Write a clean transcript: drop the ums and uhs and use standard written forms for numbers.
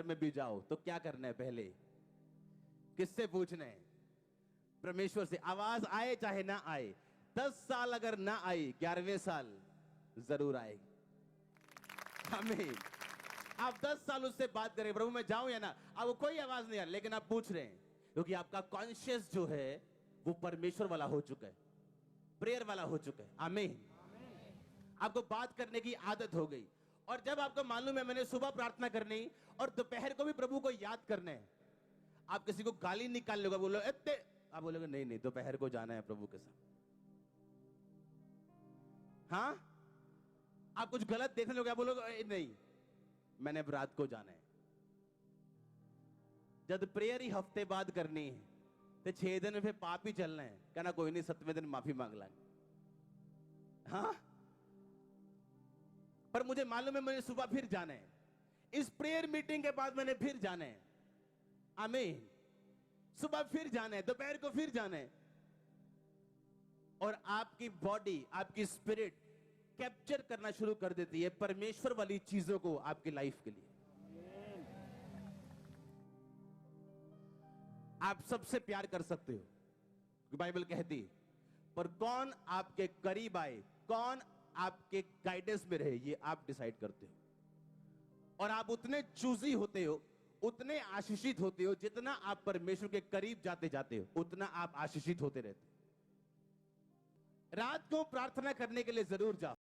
में भी जाओ तो क्या करना है? पहले किससे पूछना है? परमेश्वर से। आवाज आए चाहे ना आए, 10 साल अगर ना आई, 11वें साल जरूर आएगी। आमीन। आप 10 साल उससे बात करें, प्रभु मैं जाऊं या ना, आपको कोई आवाज नहीं आ रही, लेकिन आप पूछ रहे हैं क्योंकि आपका कॉन्शियस जो है वो परमेश्वर वाला हो चुका है, प्रेयर वाला हो चुका है। आमीन। आपको बात करने की आदत हो गई। और जब आपको मालूम है मैंने सुबह प्रार्थना करनी और दोपहर को भी प्रभु को याद करना है, आप किसी को गाली निकाल लोगे, बोलो इतने, आप बोलोगे नहीं नहीं दोपहर को जाना है प्रभु के साथ। हाँ, आप कुछ गलत देखने लोगे, आप बोलोगे नहीं मैंने अब रात को जाना है। जब प्रेयर ही हफ्ते बाद करनी है तो 6 दिन में फिर पाप ही चलना है, कहना कोई नहीं 7वें दिन माफी मांग लाएंगे। हाँ, पर मुझे मालूम है मुझे सुबह फिर जाना है, इस प्रेयर मीटिंग के बाद मैंने फिर जाना है। आमीन। सुबह फिर जाना है, दोपहर को फिर जाना है। और आपकी बॉडी, आपकी स्पिरिट कैप्चर करना शुरू कर देती है परमेश्वर वाली चीजों को आपकी लाइफ के लिए। आप सबसे प्यार कर सकते हो, क्योंकि बाइबल कहती है, पर कौन आपके करीब आए, कौन आपके गाइडेंस में रहे, ये आप डिसाइड करते हो। और आप उतने चूजी होते हो, उतने आशीषित होते हो, जितना आप परमेश्वर के करीब जाते जाते हो उतना आप आशीषित होते रहते हो। रात को प्रार्थना करने के लिए जरूर जाओ।